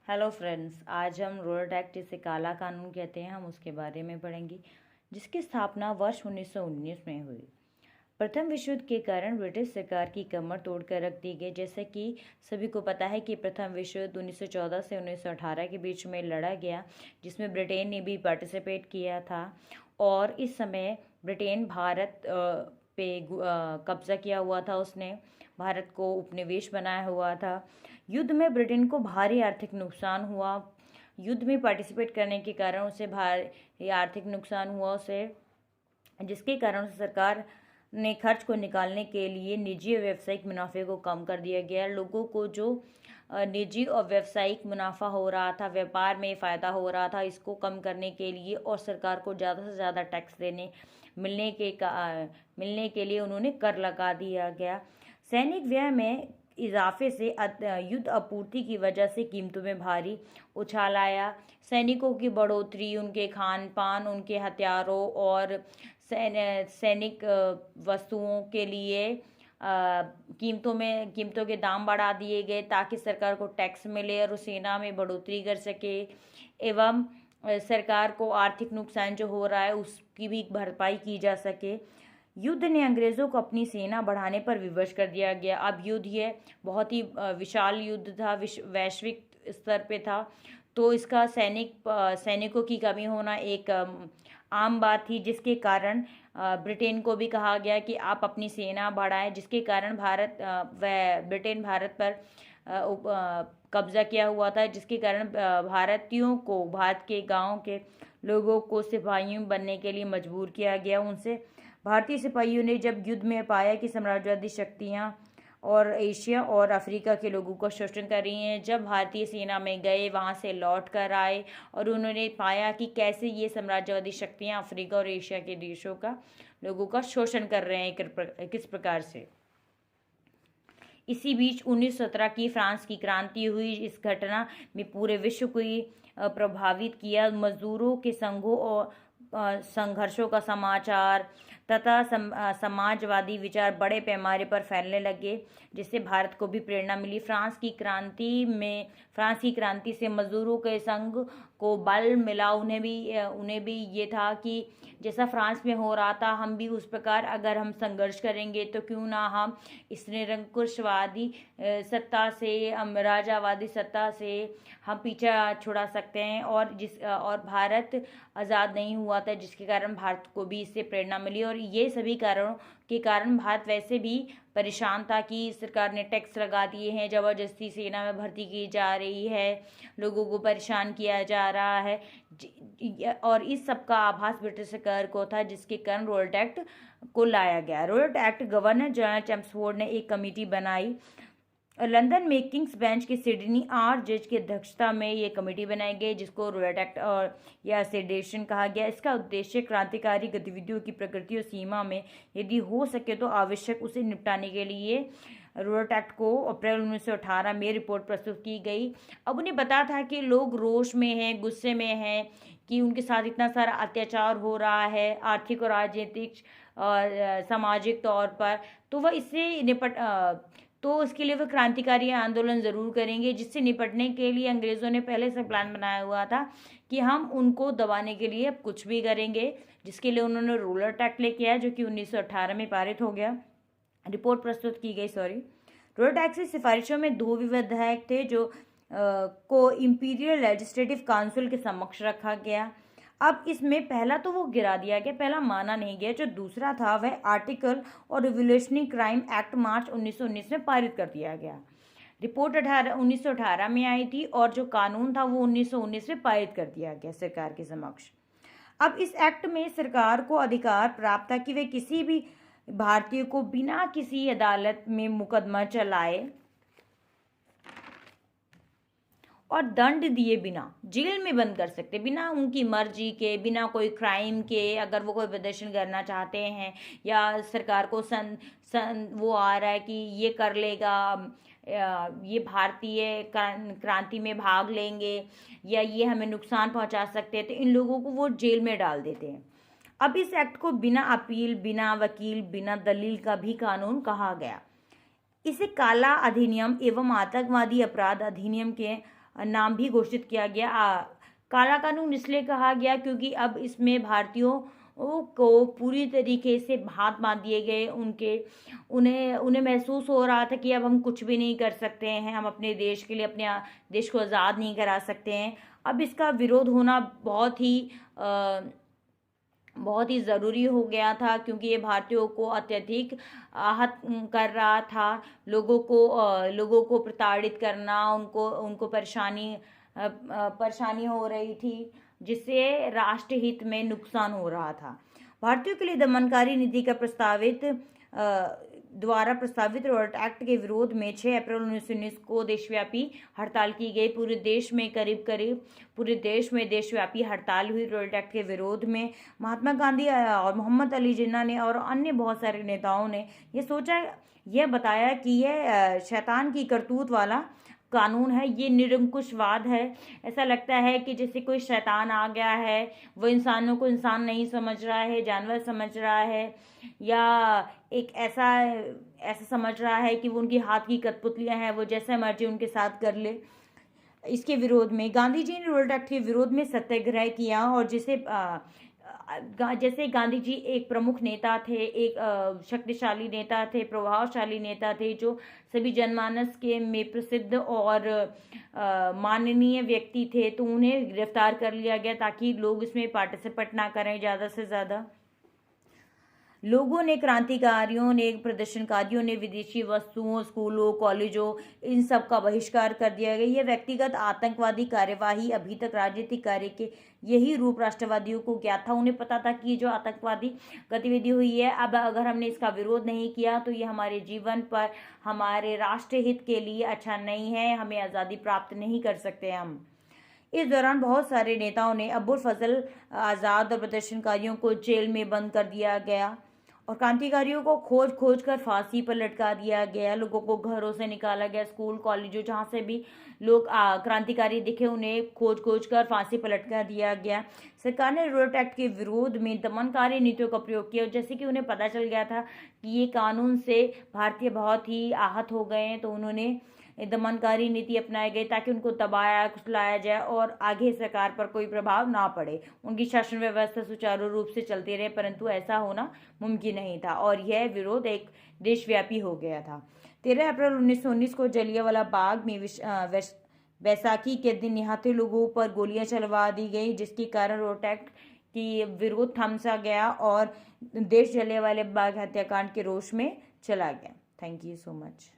Hello friends, आज हम road act जिसे काला कानून कहते हैं हम उसके बारे में पढ़ेंगे, जिसकी स्थापना वर्ष 1919 में हुई। प्रथम विश्व युद्ध के कारण ब्रिटिश सरकार की कमर तोड़कर रख दी गई। जैसे कि सभी को पता है कि प्रथम विश्व युद्ध 1914 से 1918 के बीच में लड़ा गया, जिसमें ब्रिटेन ने भी पार्टिसिपेट किया था। और इस समय ब्रिटेन भारत पे कब्जा किया हुआ था। उसने भारत को उपनिवेश बनाया हुआ था। युद्ध में ब्रिटेन को भारी आर्थिक नुकसान हुआ। युद्ध में पार्टिसिपेट करने के कारण उसे भारी आर्थिक नुकसान हुआ उसे, जिसके कारण सरकार ने खर्च को निकालने के लिए निजी और व्यावसायिक मुनाफे को कम कर दिया गया। लोगों को जो निजी और व्यावसायिक मुनाफा हो रहा था, व्यापार में फ़ायदा हो रहा था, इसको कम करने के लिए और सरकार को ज़्यादा से ज़्यादा टैक्स मिलने के लिए उन्होंने कर लगा दिया गया। सैनिक व्यय में इजाफे से युद्ध आपूर्ति की वजह से कीमतों में भारी उछाल आया। सैनिकों की बढ़ोतरी, उनके खान पान, उनके हथियारों और सैनिक वस्तुओं के लिए कीमतों के दाम बढ़ा दिए गए ताकि सरकार को टैक्स मिले और सेना में बढ़ोतरी कर सके, एवं सरकार को आर्थिक नुकसान जो हो रहा है उसकी भी भरपाई की जा सके। युद्ध ने अंग्रेज़ों को अपनी सेना बढ़ाने पर विवश कर दिया गया। अब युद्ध ये बहुत ही विशाल युद्ध था, वैश्विक स्तर पे था, तो इसका सैनिकों की कमी होना एक आम बात थी, जिसके कारण ब्रिटेन को भी कहा गया कि आप अपनी सेना बढ़ाएं, जिसके कारण ब्रिटेन भारत पर कब्जा किया हुआ था, जिसके कारण भारतीयों को, भारत के गांव के लोगों को सिपाहियों बनने के लिए मजबूर किया गया। उनसे भारतीय सिपाहियों ने जब युद्ध में पाया कि साम्राज्यवादी शक्तियां और एशिया और अफ्रीका के लोगों का शोषण कर रही हैं, जब भारतीय सेना में गए, वहां से लौट कर आए और उन्होंने पाया कि कैसे ये साम्राज्यवादी शक्तियां अफ्रीका और एशिया के देशों का लोगों का शोषण कर रहे हैं किस प्रकार से। इसी बीच 1917 की फ्रांस की क्रांति हुई। इस घटना में पूरे विश्व को प्रभावित किया। मजदूरों के संघों और संघर्षों का समाचार तथा समाजवादी विचार बड़े पैमाने पर फैलने लगे, जिससे भारत को भी प्रेरणा मिली। फ्रांस की क्रांति से मजदूरों के संघ को बल मिला। उन्हें भी ये था कि जैसा फ्रांस में हो रहा था, हम भी उस प्रकार अगर हम संघर्ष करेंगे तो क्यों ना हम इस निरंकुशवादी सत्ता से, राजावादी सत्ता से हम पीछा छुड़ा सकते हैं। और भारत आज़ाद नहीं हुआ था, जिसके कारण भारत को भी इससे प्रेरणा मिली। और ये सभी कारणों के कारण भारत वैसे भी परेशान था कि सरकार ने टैक्स लगा दिए हैं, ज़बरदस्ती सेना में भर्ती की जा रही है, लोगों को परेशान किया जा रहा है, और इस सब का आभास ब्रिटिश सरकार को था, जिसके कारण रोल्ट एक्ट को लाया गया। Raoult act governor general Chelmsford ने एक कमेटी बनाई। लंदन में किंग्स बेंच के सिडनी आर जज की अध्यक्षता में ये कमेटी बनाई गई, जिसको रोल्ट एक्ट और या सेडेशन कहा गया। इसका उद्देश्य क्रांतिकारी गतिविधियों की प्रकृति और सीमा में यदि हो सके तो आवश्यक उसे निपटाने के लिए रोल्ट एक्ट को अप्रैल 1918 में रिपोर्ट प्रस्तुत की गई। अब उन्हें पता था कि लोग रोष में हैं, गुस्से में हैं कि उनके साथ इतना सारा अत्याचार हो रहा है, आर्थिक और राजनीतिक और सामाजिक तौर पर, तो वह इससे तो उसके लिए वो क्रांतिकारी आंदोलन ज़रूर करेंगे, जिससे निपटने के लिए अंग्रेज़ों ने पहले से प्लान बनाया हुआ था कि हम उनको दबाने के लिए अब कुछ भी करेंगे, जिसके लिए उन्होंने रोल्ट एक्ट लेके आया, जो कि 1918 में पारित हो गया, रिपोर्ट प्रस्तुत की गई। रोल्ट एक्ट की सिफारिशों में 2 विधायक थे जो को इंपीरियल लेजिस्लेटिव काउंसिल के समक्ष रखा गया। अब इसमें पहला तो वो गिरा दिया गया, पहला माना नहीं गया। जो दूसरा था वह आर्टिकल और रिवोल्यूशनरी क्राइम एक्ट मार्च 1919 में पारित कर दिया गया। रिपोर्ट 1918 में आई थी और जो कानून था वो 1919 में पारित कर दिया गया सरकार के समक्ष। अब इस एक्ट में सरकार को अधिकार प्राप्त था कि वे किसी भी भारतीय को बिना किसी अदालत में मुकदमा चलाए और दंड दिए बिना जेल में बंद कर सकते, बिना उनकी मर्जी के, बिना कोई क्राइम के। अगर वो कोई प्रदर्शन करना चाहते हैं या सरकार को वो आ रहा है कि ये कर लेगा, ये भारतीय क्रांति में भाग लेंगे या ये हमें नुकसान पहुंचा सकते हैं, तो इन लोगों को वो जेल में डाल देते हैं। अब इस एक्ट को बिना अपील, बिना वकील, बिना दलील का भी कानून कहा गया। इसे काला अधिनियम एवं आतंकवादी अपराध अधिनियम के नाम भी घोषित किया गया। काला कानून इसलिए कहा गया क्योंकि अब इसमें भारतीयों को पूरी तरीके से हाथ बांध दिए गए। उन्हें महसूस हो रहा था कि अब हम कुछ भी नहीं कर सकते हैं, हम अपने देश के लिए अपने देश को आज़ाद नहीं करा सकते हैं। अब इसका विरोध होना बहुत ही ज़रूरी हो गया था, क्योंकि ये भारतीयों को अत्यधिक आहत कर रहा था। लोगों को प्रताड़ित करना, उनको परेशानी हो रही थी, जिससे राष्ट्रहित में नुकसान हो रहा था। भारतीयों के लिए दमनकारी नीति का द्वारा प्रस्तावित रॉयट एक्ट के विरोध में 6 अप्रैल 1919 को देशव्यापी हड़ताल की गई। पूरे देश में देशव्यापी हड़ताल हुई रॉयट एक्ट के विरोध में। महात्मा गांधी और मोहम्मद अली जिन्ना ने और अन्य बहुत सारे नेताओं ने यह बताया कि यह शैतान की करतूत वाला कानून है, ये निरंकुशवाद है। ऐसा लगता है कि जैसे कोई शैतान आ गया है, वो इंसानों को इंसान नहीं समझ रहा है, जानवर समझ रहा है, या एक ऐसा समझ रहा है कि वो उनकी हाथ की कठपुतलियां हैं, वो जैसा मर्जी उनके साथ कर ले। इसके विरोध में गांधी जी ने रॉयट एक्ट के विरोध में सत्याग्रह किया, और जैसे गांधी जी एक प्रमुख नेता थे, एक शक्तिशाली नेता थे, प्रभावशाली नेता थे, जो सभी जनमानस में प्रसिद्ध और माननीय व्यक्ति थे, तो उन्हें गिरफ्तार कर लिया गया ताकि लोग इसमें पार्टिसिपेट ना करें ज़्यादा से ज़्यादा। प्रदर्शनकारियों ने विदेशी वस्तुओं, स्कूलों, कॉलेजों, इन सब का बहिष्कार कर दिया गया। यह व्यक्तिगत आतंकवादी कार्यवाही अभी तक राजनीतिक कार्य के यही रूप राष्ट्रवादियों को ज्ञात था। उन्हें पता था कि ये जो आतंकवादी गतिविधि हुई है, अब अगर हमने इसका विरोध नहीं किया तो ये हमारे जीवन पर, हमारे राष्ट्रहित के लिए अच्छा नहीं है, हमें आज़ादी प्राप्त नहीं कर सकते हम। इस दौरान बहुत सारे नेताओं ने अबुल फजल आज़ाद और प्रदर्शनकारियों को जेल में बंद कर दिया गया, और क्रांतिकारियों को खोज कर फांसी पर लटका दिया गया। लोगों को घरों से निकाला गया, स्कूल, कॉलेजों, जहाँ से भी लोग क्रांतिकारी दिखे उन्हें खोज कर फांसी पर लटका दिया गया। सरकार ने रॉयट एक्ट के विरोध में दमनकारी नीतियों का प्रयोग किया। जैसे कि उन्हें पता चल गया था कि ये कानून से भारतीय बहुत ही आहत हो गए हैं, तो उन्होंने दमनकारी नीति अपनाई गई ताकि उनको दबाया कुचलाया जाए और आगे सरकार पर कोई प्रभाव ना पड़े, उनकी शासन व्यवस्था सुचारू रूप से चलती रहे। परंतु ऐसा होना मुमकिन नहीं था, और यह विरोध एक देशव्यापी हो गया था। 13 अप्रैल 1919 को जलियांवाला बाग में बैसाखी के दिन निहत्थे लोगों पर गोलियां चलवा दी गई, जिसके कारण रॉयट एक्ट की विरोध थम सा गया और देश जलियांवाला बाग हत्याकांड के रोष में चला गया। Thank you so much.